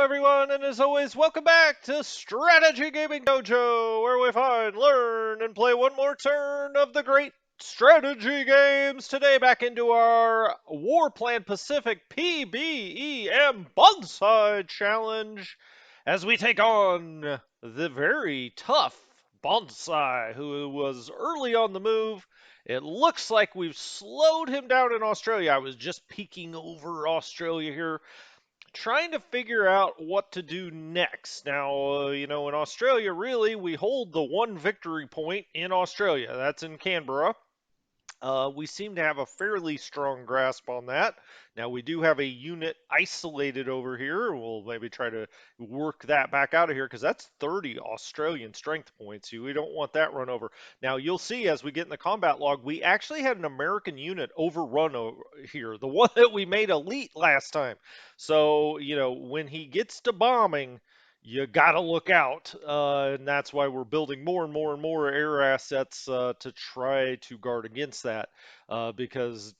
everyone, and as always, welcome back to Strategy Gaming Dojo, where we find, learn, and play one more turn of the great strategy games. Today, back into our WarPlan Pacific PBEM Bonsai Challenge, as we take on the very tough Bonsai, who was early on the move. It looks like we've slowed him down in Australia. I was just peeking over Australia here, trying to figure out what to do next. Now, in Australia, really, we hold the one victory point in Australia. That's in Canberra. We seem to have a fairly strong grasp on that. Now, we do have a unit isolated over here. We'll maybe try to work that back out of here because that's 30 Australian strength points. We don't want that run over. Now, you'll see as we get in the combat log, we actually had an American unit overrun over here, the one that we made elite last time. So, when he gets to bombing, you got to look out. And that's why we're building more and more and more air assets to try to guard against that. Because,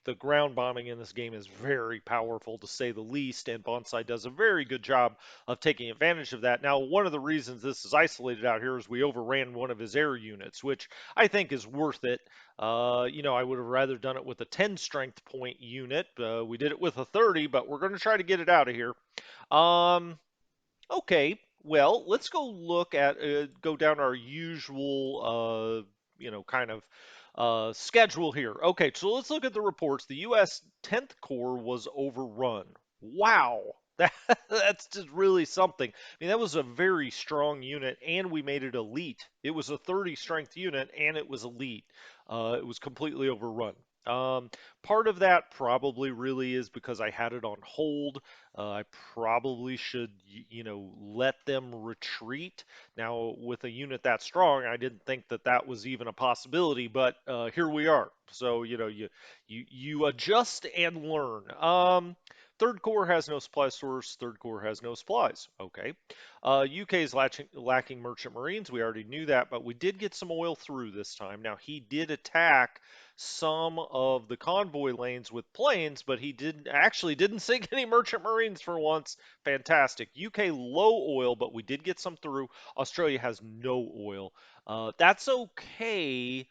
the ground bombing in this game is very powerful, to say the least. And Bonsai does a very good job of taking advantage of that. Now, one of the reasons this is isolated out here is we overran one of his air units, which I think is worth it. I would have rather done it with a 10 strength point unit. We did it with a 30, but we're going to try to get it out of here. Okay, well, let's go down our usual, kind of schedule here. Okay, so let's look at the reports. The U.S. 10th Corps was overrun. Wow. That's just really something. I mean, that was a very strong unit, and we made it elite. It was a 30 strength unit, and it was elite. It was completely overrun. Um, Part of that probably really is because I had it on hold. I probably should, let them retreat. Now, with a unit that strong, I didn't think that that was even a possibility, but here we are. So, you adjust and learn. Third Corps has no supply source. Third Corps has no supplies. Okay. UK is lacking merchant marines. We already knew that, but we did get some oil through this time. Now, he did attack some of the convoy lanes with planes, but he didn't sink any merchant marines for once. Fantastic. UK low oil, but we did get some through. Australia has no oil. That's okay.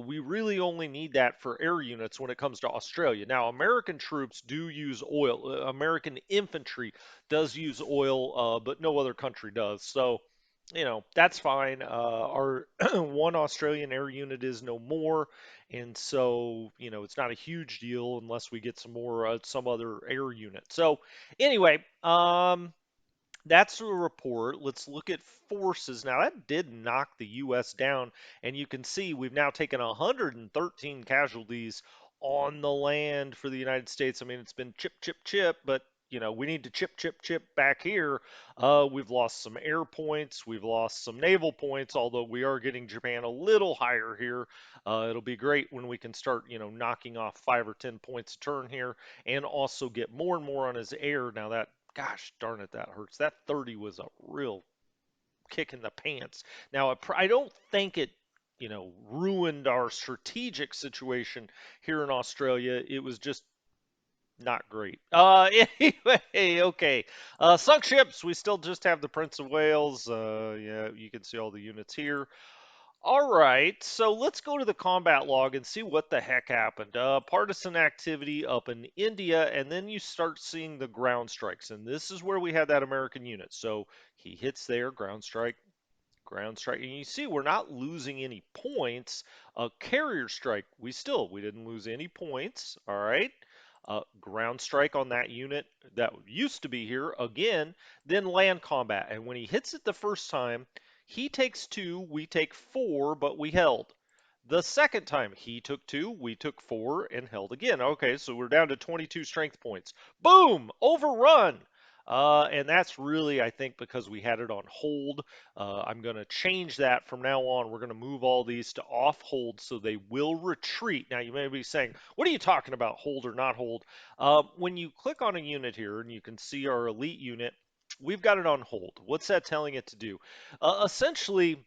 We really only need that for air units when it comes to Australia. Now, American troops do use oil. American infantry does use oil, but no other country does. So, that's fine. Our one Australian air unit is no more, and so, it's not a huge deal unless we get some other air unit. So, anyway, that's the report. Let's look at forces. Now, that did knock the U.S. down, and you can see we've now taken 113 casualties on the land for the United States. I mean, it's been chip, chip, chip, but we need to chip, chip, chip back here. We've lost some air points. We've lost some naval points, although we are getting Japan a little higher here. It'll be great when we can start, knocking off 5 or 10 points a turn here and also get more and more on his air. Now, that gosh darn it, that hurts. That 30 was a real kick in the pants. Now, I don't think it, ruined our strategic situation here in Australia. It was just not great. Anyway, okay. Sunk ships, we still just have the Prince of Wales. Yeah, you can see all the units here. All right, so let's go to the combat log and see what the heck happened. Partisan activity up in India, and then you start seeing the ground strikes, and this is where we had that American unit. So he hits there, ground strike, and you see we're not losing any points. Carrier strike, we didn't lose any points. All right. Ground strike on that unit that used to be here again, then land combat. And when he hits it the first time, he takes 2, we take 4, but we held. The second time he took 2, we took 4 and held again. Okay, so we're down to 22 strength points. Boom! Overrun! And that's really, I think, because we had it on hold. I'm going to change that from now on. We're going to move all these to off hold so they will retreat. Now, you may be saying, what are you talking about, hold or not hold? When you click on a unit here and you can see our elite unit, we've got it on hold. What's that telling it to do? Essentially,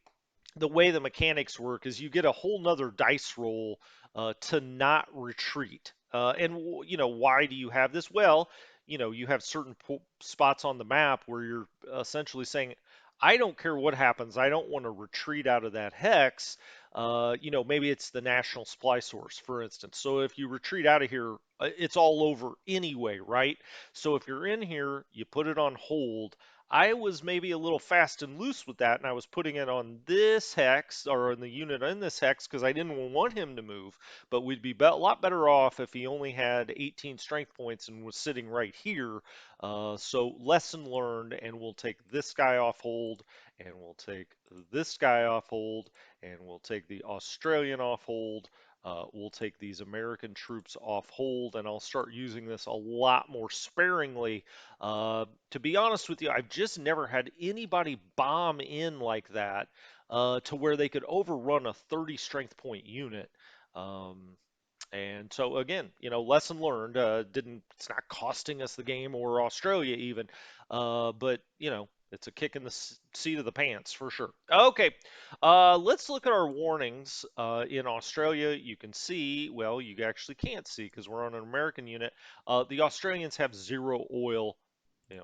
the way the mechanics work is you get a whole nother dice roll to not retreat. And why do you have this? Well, you have certain spots on the map where you're essentially saying, I don't care what happens. I don't want to retreat out of that hex. Maybe it's the national supply source, for instance. So if you retreat out of here, it's all over anyway, right? So if you're in here, you put it on hold. I was maybe a little fast and loose with that, and I was putting it on this hex or in the unit in this hex because I didn't want him to move. But we'd be a lot better off if he only had 18 strength points and was sitting right here. So lesson learned, and we'll take this guy off hold, and we'll take this guy off hold, and we'll take the Australian off hold. We'll take these American troops off hold, and I'll start using this a lot more sparingly. To be honest with you, I've just never had anybody bomb in like that to where they could overrun a 30 strength point unit. Um, and so again, lesson learned. Didn't It's not costing us the game or Australia even, but it's a kick in the seat of the pants for sure. Okay, let's look at our warnings. In Australia, you can see. Well, you actually can't see because we're on an American unit. The Australians have 0 oil.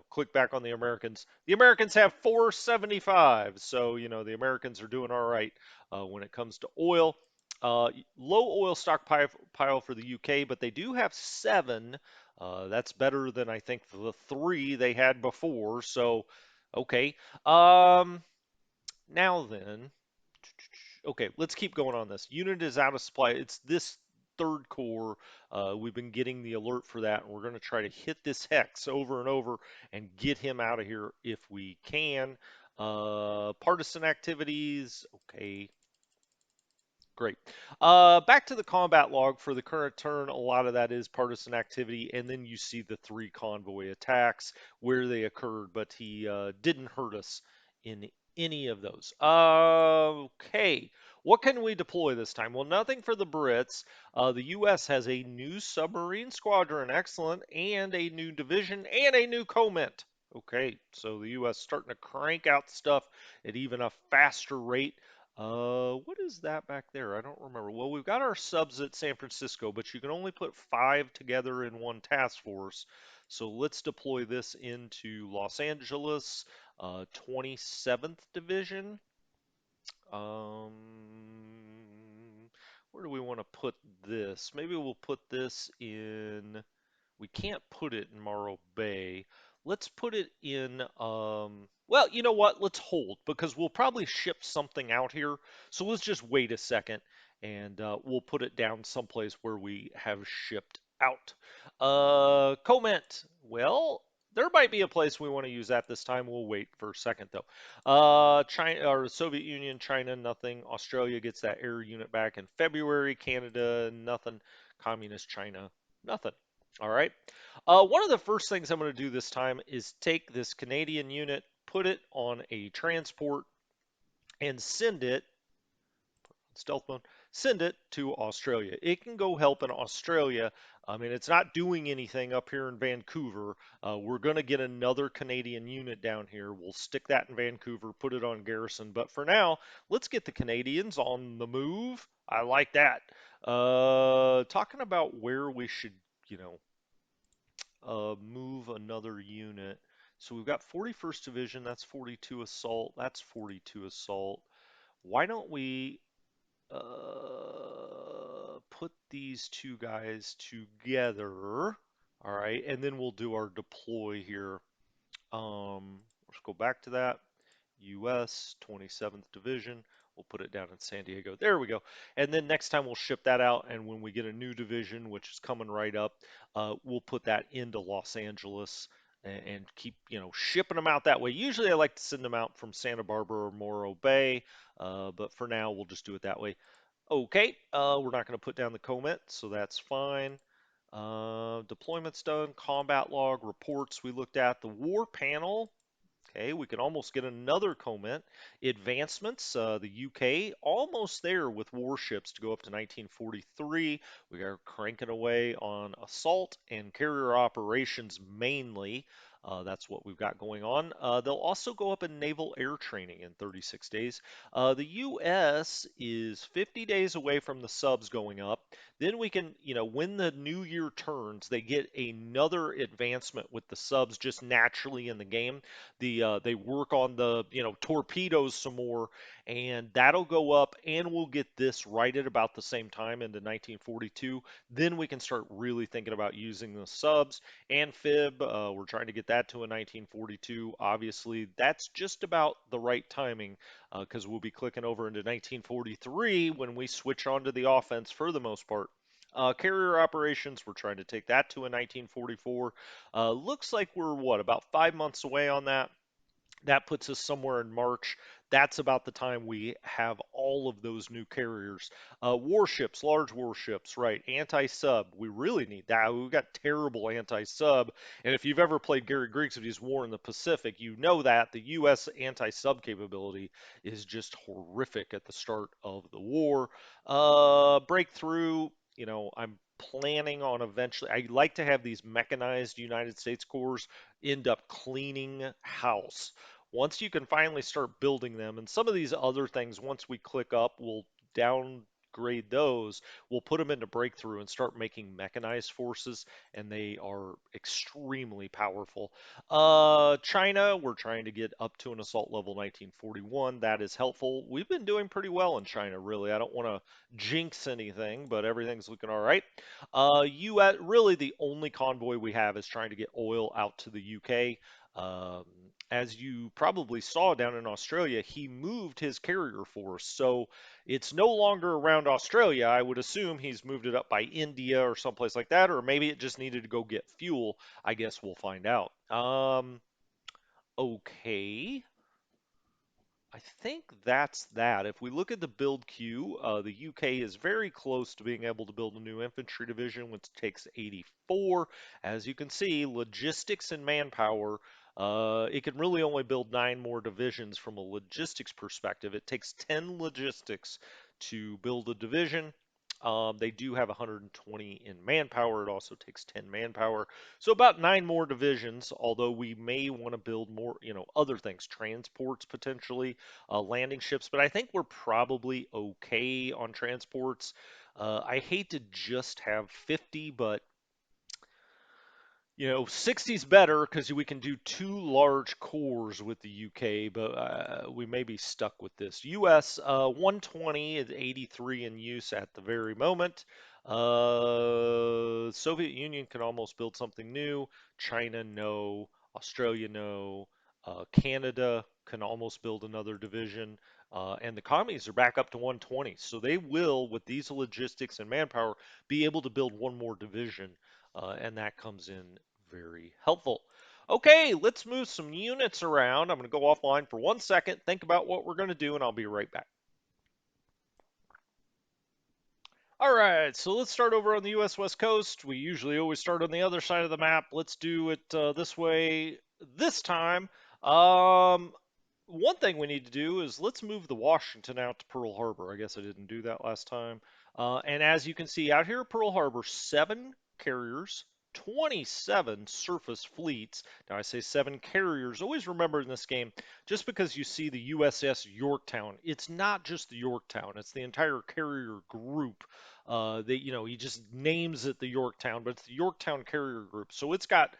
Click back on the Americans. The Americans have 475. So the Americans are doing all right when it comes to oil. Low oil stockpile for the UK, but they do have 7. That's better than I think the 3 they had before. So, okay. Um, Now then, okay, let's keep going on this. Unit is out of supply. It's this third core. We've been getting the alert for that, and we're going to try to hit this hex over and over and get him out of here if we can. Partisan activities. Okay, great. Back to the combat log for the current turn. A lot of that is partisan activity, and then you see the 3 convoy attacks where they occurred, but he didn't hurt us in any of those. Okay, what can we deploy this time? Well, nothing for the Brits. The U.S. has a new submarine squadron, excellent, and a new division and a new comment. Okay, so the U.S. starting to crank out stuff at even a faster rate. What is that back there? I don't remember. Well, we've got our subs at San Francisco, but you can only put 5 together in one task force. So let's deploy this into Los Angeles, 27th Division. Um, where do we want to put this? Maybe we'll put this in. We can't put it in Morro Bay. Let's put it in, well, you know what? Let's hold because we'll probably ship something out here. So let's just wait a second and we'll put it down someplace where we have shipped out. Comment. Well, there might be a place we want to use that this time. We'll wait for a second though. China or Soviet Union, China, nothing. Australia gets that air unit back in February. Canada, nothing. Communist China, nothing. All right. One of the first things I'm going to do this time is take this Canadian unit, put it on a transport, and send it, stealth mode, send it to Australia. It can go help in Australia. I mean, it's not doing anything up here in Vancouver. We're going to get another Canadian unit down here. We'll stick that in Vancouver, put it on garrison. But for now, let's get the Canadians on the move. I like that. Talking about where we should, you know, move another unit. So we've got 41st Division, that's 42 Assault, that's 42 Assault. Why don't we put these 2 guys together? All right, and then we'll do our deploy here. Let's go back to that. US 27th Division. We'll put it down in San Diego. There we go. And then next time we'll ship that out. And when we get a new division, which is coming right up, we'll put that into Los Angeles and keep, shipping them out that way. Usually I like to send them out from Santa Barbara or Morro Bay, but for now we'll just do it that way. Okay, we're not going to put down the comment, so that's fine. Deployment's done, combat log, reports we looked at, the war panel. Okay, we can almost get another comment. Advancements, the UK, almost there with warships to go up to 1943. We are cranking away on assault and carrier operations mainly. That's what we've got going on. They'll also go up in naval air training in 36 days. The U.S. is 50 days away from the subs going up. Then we can, when the new year turns, they get another advancement with the subs just naturally in the game. They work on the, torpedoes some more, and that'll go up, and we'll get this right at about the same time into 1942. Then we can start really thinking about using the subs. Amphib, we're trying to get that to a 1942. Obviously, that's just about the right timing because we'll be clicking over into 1943 when we switch onto the offense for the most part. Carrier operations, we're trying to take that to a 1944. Looks like we're, about 5 months away on that. That puts us somewhere in March. That's about the time we have all of those new carriers. Warships, large warships, right? Anti-sub. We really need that. We've got terrible anti-sub. And if you've ever played Gary Grigsby's War in the Pacific, you know that the U.S. anti-sub capability is just horrific at the start of the war. Breakthrough, I'm planning on eventually, I like to have these mechanized United States Corps end up cleaning house once you can finally start building them, and some of these other things, once we click up, we'll downgrade those. We'll put them into breakthrough and start making mechanized forces, and they are extremely powerful. China, we're trying to get up to an assault level 1941. That is helpful. We've been doing pretty well in China, really. I don't want to jinx anything, but everything's looking all right. US, really the only convoy we have is trying to get oil out to the UK. Um, as you probably saw down in Australia, he moved his carrier force. So it's no longer around Australia. I would assume he's moved it up by India or someplace like that, or maybe it just needed to go get fuel. I guess we'll find out. Okay. I think that's that. If we look at the build queue, the UK is very close to being able to build a new infantry division, which takes 84. As you can see, logistics and manpower, it can really only build 9 more divisions from a logistics perspective. It takes 10 logistics to build a division. They do have 120 in manpower. It also takes 10 manpower. So about 9 more divisions, although we may want to build more, other things, transports potentially, landing ships, but I think we're probably okay on transports. I hate to just have 50, but 60 is better because we can do 2 large cores with the UK, but we may be stuck with this. US 120 is 83 in use at the very moment. Soviet Union can almost build something new. China, no. Australia, no. Canada can almost build another division. And the commies are back up to 120. So they will, with these logistics and manpower, be able to build 1 more division. And that comes in very helpful. Okay, let's move some units around. I'm going to go offline for 1 second, think about what we're going to do, and I'll be right back. All right, so let's start over on the US West Coast. We usually always start on the other side of the map. Let's do it this way this time. Um, One thing we need to do is let's move the Washington out to Pearl Harbor. I guess I didn't do that last time. And as you can see out here at Pearl Harbor, 7 carriers, 27 surface fleets. Now I say 7 carriers. Always remember in this game, just because you see the USS Yorktown, it's not just the Yorktown. It's the entire carrier group. He just names it the Yorktown, but it's the Yorktown Carrier Group. So it's got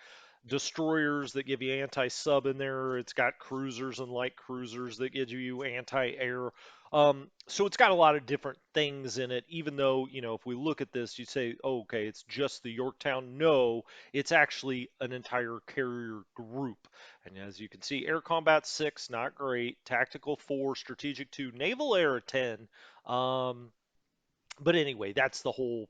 destroyers that give you anti-sub in there. It's got cruisers and light cruisers that give you anti-air. So it's got a lot of different things in it, even though, if we look at this, you say, oh, okay, it's just the Yorktown. No, it's actually an entire carrier group. And as you can see, Air Combat 6, not great. Tactical 4, Strategic 2, Naval Air 10. But anyway, that's the whole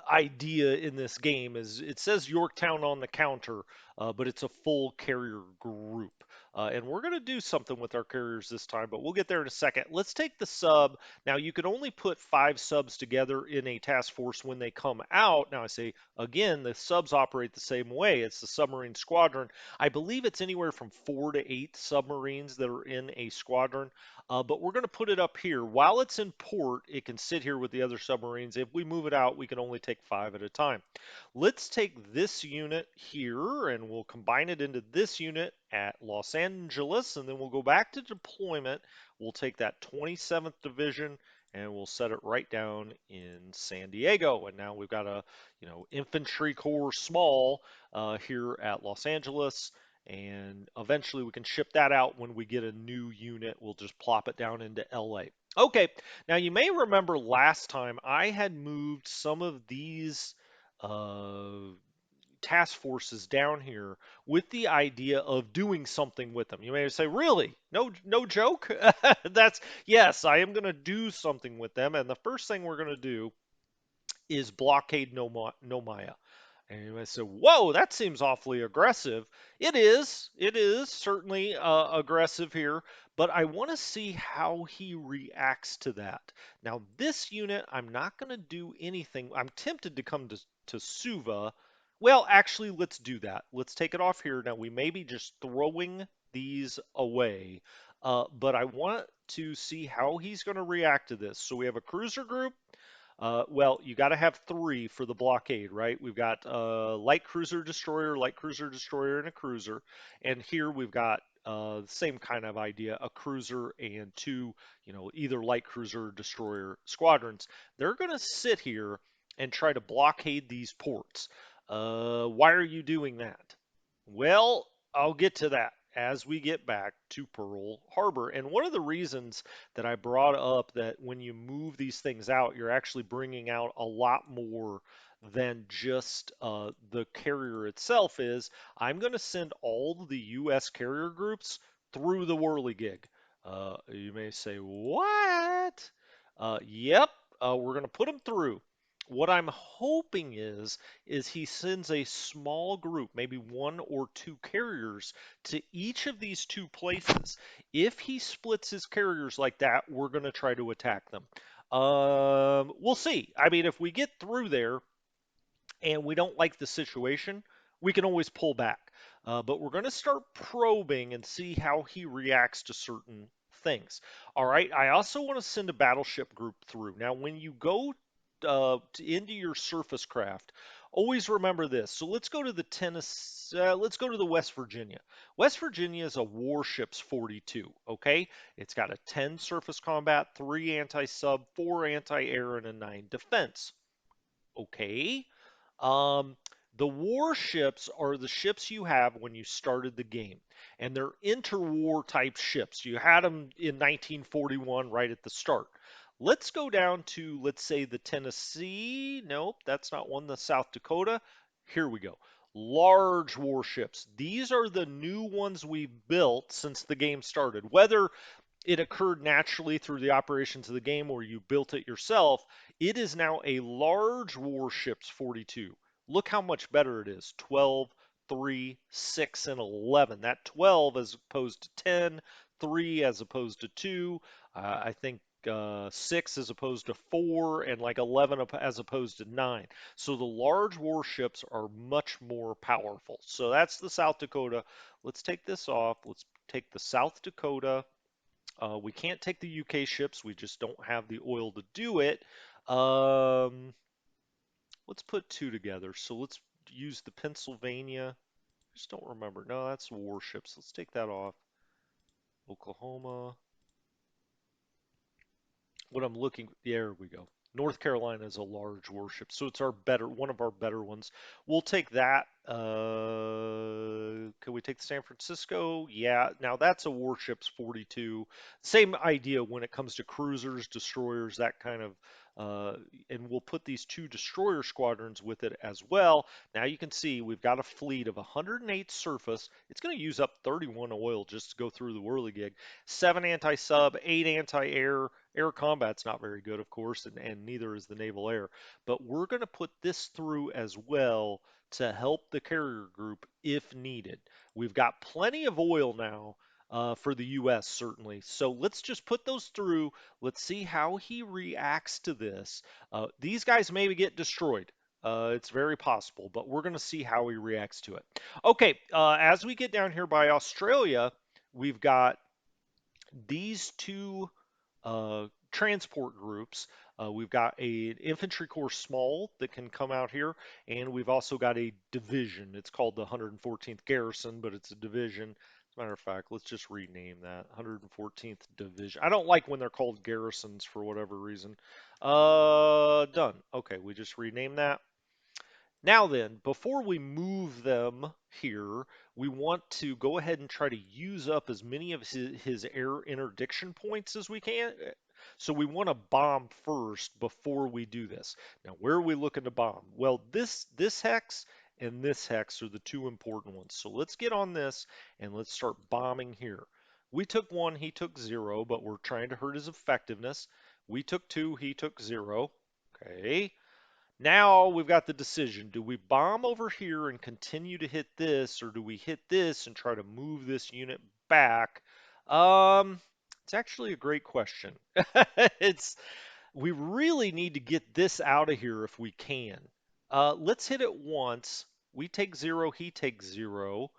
idea in this game is it says Yorktown on the counter, but it's a full carrier group. And we're going to do something with our carriers this time, but we'll get there in a second. Let's take the sub. Now, you can only put 5 subs together in a task force when they come out. Now, I say, again, the subs operate the same way. It's the submarine squadron. I believe it's anywhere from 4 to 8 submarines that are in a squadron. But we're going to put it up here. While it's in port, it can sit here with the other submarines. If we move it out, we can only only take 5 at a time. Let's take this unit here and we'll combine it into this unit at Los Angeles, and then we'll go back to deployment. We'll take that 27th Division and we'll set it right down in San Diego. And now we've got a, infantry corps small here at Los Angeles. And eventually we can ship that out when we get a new unit. We'll just plop it down into LA. Okay, now you may remember last time I had moved some of these uh, task forces down here with the idea of doing something with them. You may say, "Really? No, no joke." That's yes, I am going to do something with them, and the first thing we're going to do is blockade Nomaya. And you might say, "Whoa, that seems awfully aggressive." It is. It is certainly aggressive here, but I want to see how he reacts to that. Now, this unit, I'm not going to do anything. I'm tempted to come to Suva. Well, actually, let's do that. Let's take it off here. Now, we may be just throwing these away, but I want to see how he's going to react to this. So we have a cruiser group. Well, you got to have 3 for the blockade, right? We've got light cruiser destroyer, and a cruiser. And here we've got the same kind of idea, a cruiser and 2, either light cruiser destroyer squadrons. They're going to sit here and try to blockade these ports. Why are you doing that? Well, I'll get to that as we get back to Pearl Harbor. And one of the reasons that I brought up that when you move these things out, you're actually bringing out a lot more than just the carrier itself is I'm going to send all the U.S. carrier groups through the whirligig. You may say, what? Yep, we're going to put them through. What I'm hoping is he sends a small group, maybe 1 or 2 carriers, to each of these 2 places. If he splits his carriers like that, we're going to try to attack them. We'll see. I mean, if we get through there and we don't like the situation, we can always pull back. But we're going to start probing and see how he reacts to certain things. All right. I also want to send a battleship group through. Now, when you go into your surface craft, always remember this. So let's go to the Tennessee. Let's go to the West Virginia. West Virginia is a warships 42. Okay, it's got a 10 surface combat, 3 anti-sub, 4 anti-air, and a 9 defense. Okay. Um, the warships are the ships you have when you started the game, and they're interwar type ships. You had them in 1941 right at the start. Let's go down to, let's say, the Tennessee. Nope, that's not one. The South Dakota. Here we go. Large warships. These are the new ones we've built since the game started. Whether it occurred naturally through the operations of the game or you built it yourself, it is now a large warships 42. Look how much better it is. 12, 3, 6, and 11. That 12 as opposed to 10, 3 as opposed to 2. I think 6 as opposed to 4, and like 11 as opposed to 9. So the large warships are much more powerful. So that's the South Dakota. Let's take this off. Let's take the South Dakota. We can't take the UK ships. We just don't have the oil to do it. Um, let's put 2 together. So let's use the Pennsylvania. I just don't remember. No, that's warships. Let's take that off. Oklahoma. What I'm looking, there we go. North Carolina is a large warship, so it's one of our better ones. We'll take that. Can we take the San Francisco? Yeah. Now that's a warships 42. Same idea when it comes to cruisers, destroyers, that kind of. And we'll put these 2 destroyer squadrons with it as well. Now you can see we've got a fleet of 108 surface. It's going to use up 31 oil just to go through the whirligig. 7 anti-sub, 8 anti-air. Air combat's not very good, of course, and neither is the naval air. But we're going to put this through as well to help the carrier group if needed. We've got plenty of oil now for the U.S., certainly. So let's just put those through. Let's see how he reacts to this. These guys maybe get destroyed. It's very possible, but we're going to see how he reacts to it. Okay, as we get down here by Australia, we've got these 2 transport groups. We've got an infantry corps small that can come out here, and we've also got a division. It's called the 114th Garrison, but it's a division. As a matter of fact, let's just rename that 114th Division. I don't like when they're called garrisons for whatever reason. Done. Okay, we just rename that. Now then, before we move them here, we want to go ahead and try to use up as many of his air interdiction points as we can. So we want to bomb first before we do this. Now, where are we looking to bomb? Well, this hex and this hex are the two important ones. So let's get on this and let's start bombing here. We took one, he took zero, but we're trying to hurt his effectiveness. We took two, he took zero. Okay. Now we've got the decision. Do we bomb over here and continue to hit this, or do we hit this and try to move this unit back? Um, it's actually a great question. It's we really need to get this out of here if we can. Let's hit it once. We take zero, he takes zero.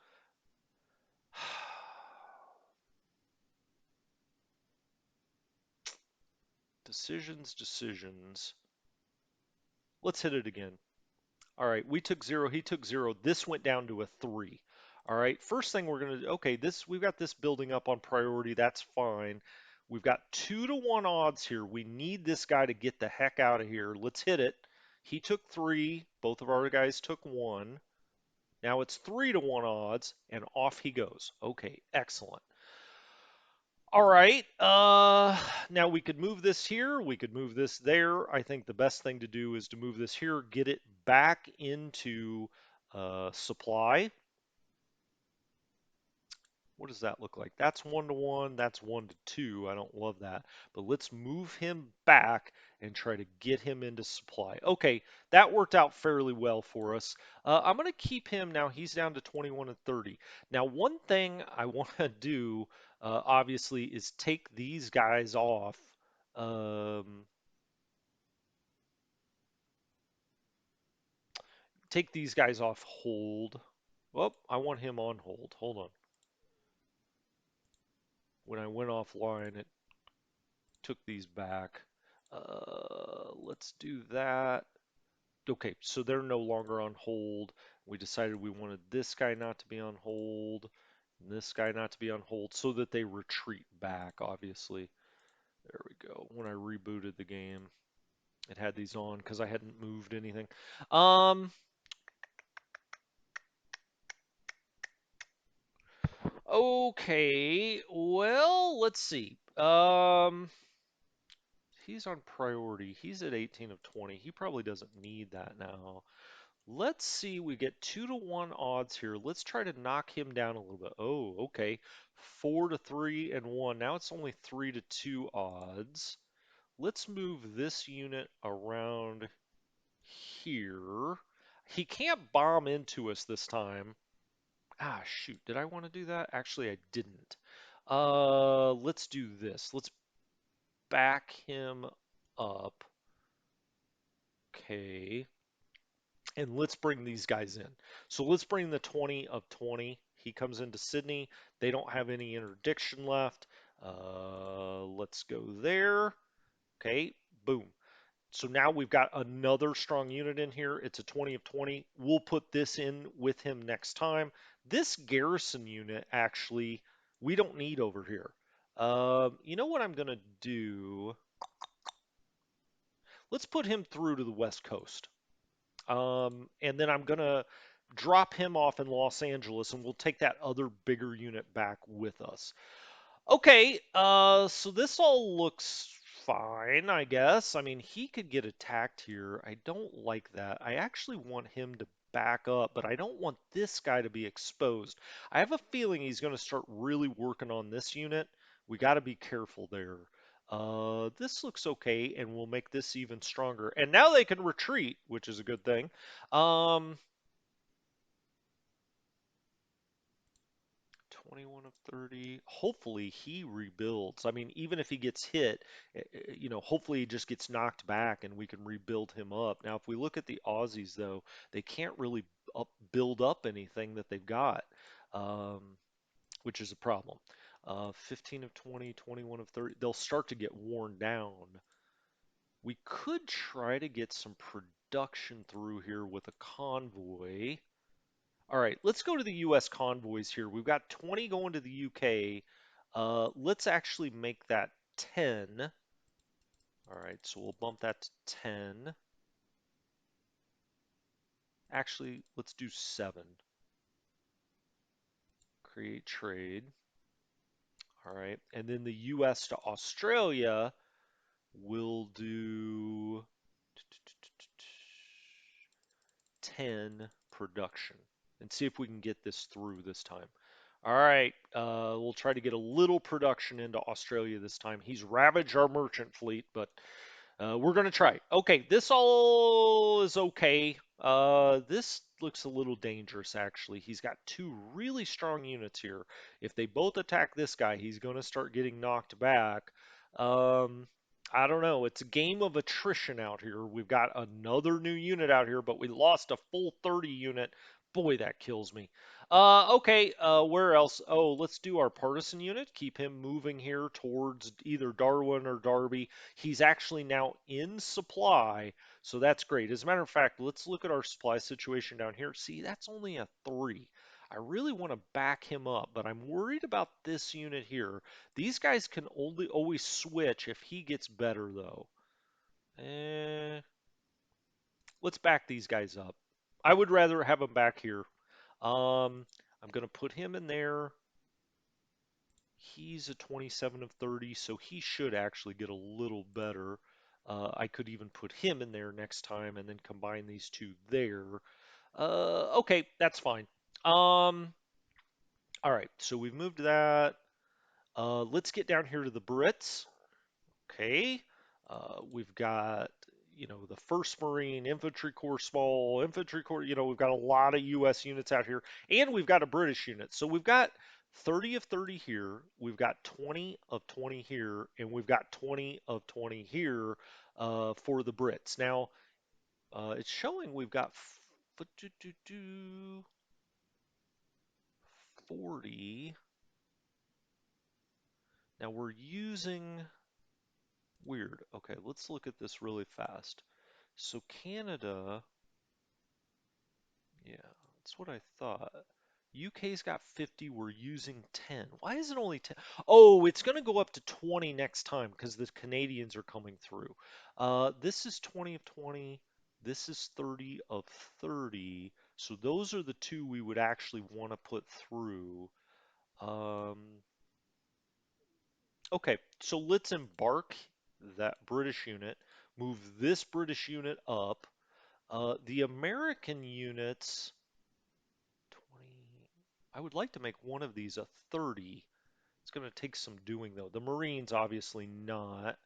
Decisions, decisions. Let's hit it again. All right, we took zero, he took zero. This went down to a three. All right, first thing we're gonna do, okay, we've got this building up on priority, that's fine. We've got 2-to-1 odds here. We need this guy to get the heck out of here. Let's hit it. He took three, both of our guys took one. Now it's 3-to-1 odds, and off he goes. Okay, excellent. All right. Now we could move this here. We could move this there. I think the best thing to do is to move this here, get it back into supply. What does that look like? That's 1-to-1. That's 1-to-2. I don't love that. But let's move him back and try to get him into supply. Okay, that worked out fairly well for us. I'm going to keep him now. He's down to 21 and 30. Now, one thing I want to do, obviously, is take these guys off. Um, Take these guys off hold. Well, I want him on hold. Hold on. When I went offline, it took these back. Let's do that. Okay, so they're no longer on hold. We decided we wanted this guy not to be on hold, and this guy not to be on hold, so that they retreat back, obviously. There we go. When I rebooted the game, it had these on because I hadn't moved anything. Um, okay, well, let's see. He's on priority. He's at 18 of 20. He probably doesn't need that now. Let's see, we get 2-to-1 odds here. Let's try to knock him down a little bit. Oh, okay. 4-to-3 and 1. Now it's only 3-to-2 odds. Let's move this unit around here. He can't bomb into us this time. Ah, shoot. Did I want to do that? Actually, I didn't. Let's do this. Let's back him up. Okay. And let's bring these guys in. So let's bring the 20 of 20. He comes into Sydney. They don't have any interdiction left. Let's go there. Okay, boom. So now we've got another strong unit in here. It's a 20 of 20. We'll put this in with him next time. This garrison unit, actually, we don't need over here. You know what I'm going to do? Let's put him through to the West Coast. And then I'm going to drop him off in Los Angeles, and we'll take that other bigger unit back with us. Okay, so this all looks fine, I guess. I mean, he could get attacked here. I don't like that. I actually want him to back up, but I don't want this guy to be exposed. I have a feeling he's going to start really working on this unit. We got to be careful there. This looks okay, and we'll make this even stronger. And now they can retreat, which is a good thing. Um, 21 of 30. Hopefully he rebuilds. I mean, even if he gets hit, hopefully he just gets knocked back and we can rebuild him up. Now, if we look at the Aussies, though, they can't really build up anything that they've got, um, which is a problem. 15 of 20, 21 of 30. They'll start to get worn down. We could try to get some production through here with a convoy. All right, let's go to the US convoys here. We've got 20 going to the UK. Let's actually make that 10. All right, so we'll bump that to 10. Actually, let's do 7. Create trade. All right, and then the US to Australia will do 10 production and see if we can get this through this time. All right, we'll try to get a little production into Australia this time. He's ravaged our merchant fleet, but we're going to try. Okay, this all is okay. This looks a little dangerous, actually. He's got 2 really strong units here. If they both attack this guy, he's going to start getting knocked back. Um, I don't know. It's a game of attrition out here. We've got another new unit out here, but we lost a full 30 unit. Boy, that kills me. Okay, where else? Oh, let's do our partisan unit. Keep him moving here towards either Darwin or Derby. He's actually now in supply, so that's great. As a matter of fact, let's look at our supply situation down here. See, that's only a 3. I really want to back him up, but I'm worried about this unit here. These guys can only always switch if he gets better, though. Eh, let's back these guys up. I would rather have them back here. I'm going to put him in there. He's a 27 of 30, so he should actually get a little better. I could even put him in there next time and then combine these two there. Okay, that's fine. All right, so we've moved that. Let's get down here to the Brits. Okay, we've got, the 1st Marine, Infantry Corps, Small Infantry Corps. We've got a lot of U.S. units out here, and we've got a British unit. So we've got 30 of 30 here, we've got 20 of 20 here, and we've got 20 of 20 here for the Brits. Now, it's showing we've got 40. Now we're using weird. Okay, let's look at this really fast. So Canada, yeah, that's what I thought. UK's got 50, we're using 10. Why is it only 10? Oh, it's going to go up to 20 next time because the Canadians are coming through. This is 20 of 20. This is 30 of 30. So those are the 2 we would actually want to put through. Um, okay, so let's embark that British unit, move this British unit up. The American units, 20. I would like to make one of these a 30. It's going to take some doing, though. The Marines, obviously not.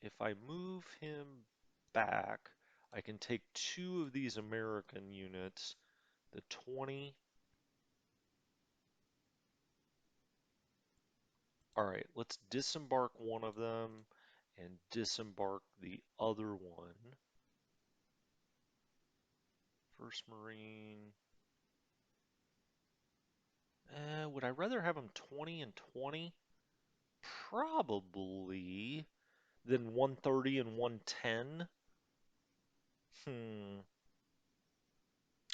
If I move him back, I can take 2 of these American units, the 20. All right, let's disembark one of them and disembark the other one. 1st Marine. Would I rather have them 20 and 20? Probably. Than 130 and 110. Hmm.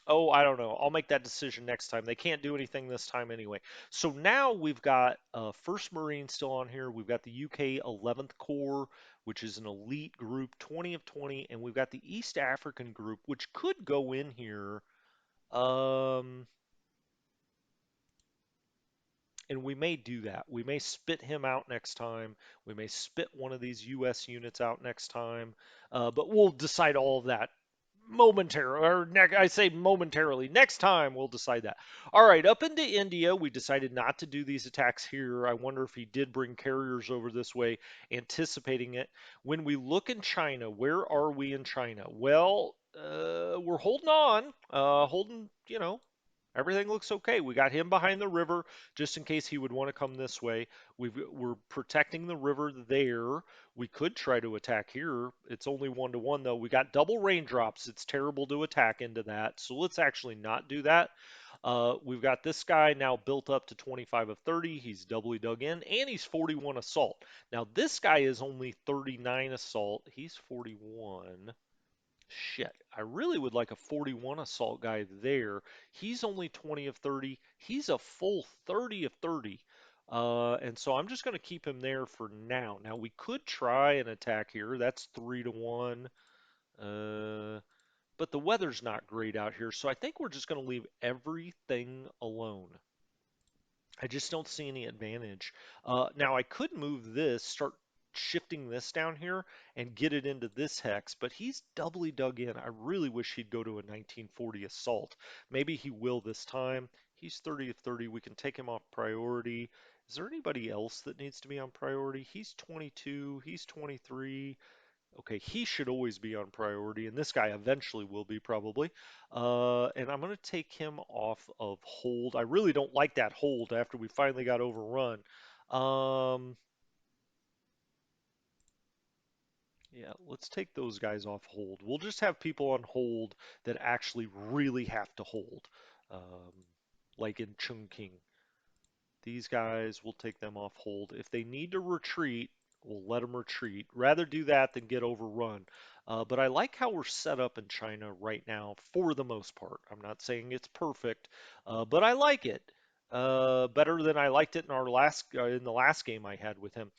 Oh, I don't know. I'll make that decision next time. They can't do anything this time anyway. So now we've got 1st Marine still on here. We've got the UK 11th Corps, which is an elite group, 20 of 20, and we've got the East African group, which could go in here. Um, and we may do that. We may spit him out next time. We may spit one of these U.S. units out next time. But we'll decide all of that momentarily, or I say momentarily. Next time we'll decide that. All right, up into India, we decided not to do these attacks here. I wonder if he did bring carriers over this way, anticipating it. When we look in China, where are we in China? Well, we're holding on, everything looks okay. We got him behind the river just in case he would want to come this way. We're protecting the river there. We could try to attack here. It's only 1-to-1 though. We got double raindrops. It's terrible to attack into that. So let's actually not do that. We've got this guy now built up to 25 of 30. He's doubly dug in, and he's 41 assault. Now, this guy is only 39 assault. He's 41. Shit, I really would like a 41 assault guy there. He's only 20 of 30. He's a full 30 of 30. And so I'm just going to keep him there for now. Now we could try an attack here. That's 3 to 1. Uh, but the weather's not great out here, so I think we're just going to leave everything alone. I just don't see any advantage. Now I could move this, start shifting this down here and get it into this hex, but he's doubly dug in. I really wish he'd go to a 1940 assault. Maybe he will this time. He's 30 of 30. We can take him off priority. Is there anybody else that needs to be on priority? He's 22. He's 23. Okay, he should always be on priority, and this guy eventually will be probably. And I'm going to take him off of hold. I really don't like that hold after we finally got overrun. Um, yeah, let's take those guys off hold. We'll just have people on hold that actually really have to hold, um, like in Chungking. These guys, we'll take them off hold. If they need to retreat, we'll let them retreat. Rather do that than get overrun. But I like how we're set up in China right now for the most part. I'm not saying it's perfect, but I like it. Better than I liked it in the last game I had with him.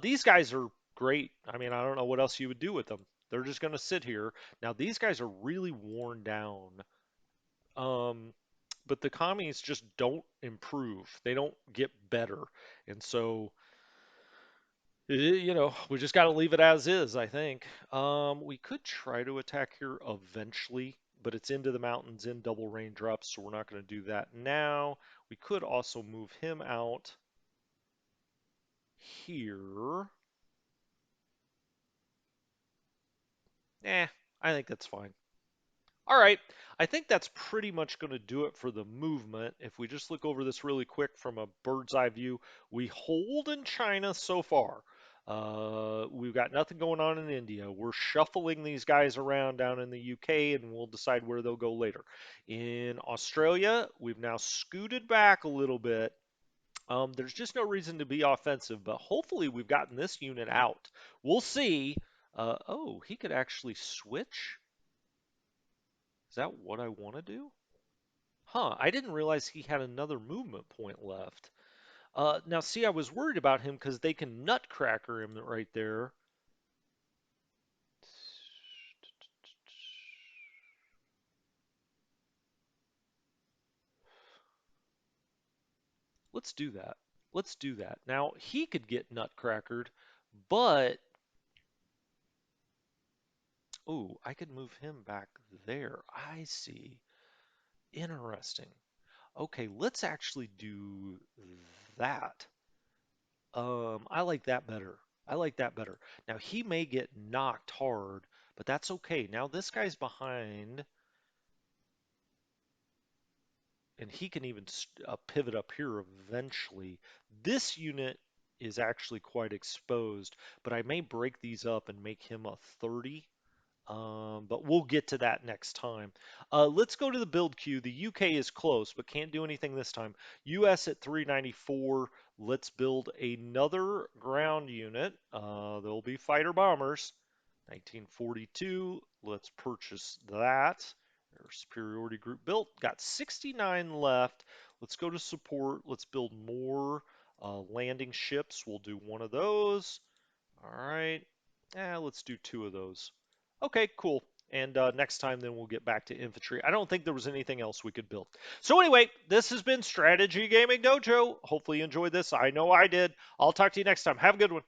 These guys are great. I mean, I don't know what else you would do with them. They're just going to sit here. Now, these guys are really worn down. Um, but the commies just don't improve. They don't get better. And so, we just got to leave it as is, I think. We could try to attack here eventually, but it's into the mountains in double raindrops, so we're not going to do that now. We could also move him out here. I think that's fine. All right, I think that's pretty much going to do it for the movement. If we just look over this really quick from a bird's eye view, we hold in China so far. We've got nothing going on in India. We're shuffling these guys around down in the UK, and we'll decide where they'll go later. In Australia, we've now scooted back a little bit. There's just no reason to be offensive, but hopefully we've gotten this unit out. We'll see. Oh, he could actually switch. Is that what I want to do? Huh, I didn't realize he had another movement point left. Now, see, I was worried about him because they can nutcracker him right there. Let's do that. Let's do that. Now, he could get nutcrackered, but... Oh, I could move him back there. I see. Interesting. Okay, let's actually do that. I like that better. I like that better. Now he may get knocked hard, but that's okay. Now this guy's behind, and he can even pivot up here eventually. This unit is actually quite exposed, but I may break these up and make him a 30. But we'll get to that next time. Let's go to the build queue. The UK is close, but can't do anything this time. US at 394. Let's build another ground unit. There'll be fighter bombers. 1942. Let's purchase that. Our superiority group built. Got 69 left. Let's go to support. Let's build more landing ships. We'll do one of those. All right. Let's do two of those. Okay, cool. And next time, then we'll get back to infantry. I don't think there was anything else we could build. So anyway, this has been Strategy Gaming Dojo. Hopefully you enjoyed this. I know I did. I'll talk to you next time. Have a good one.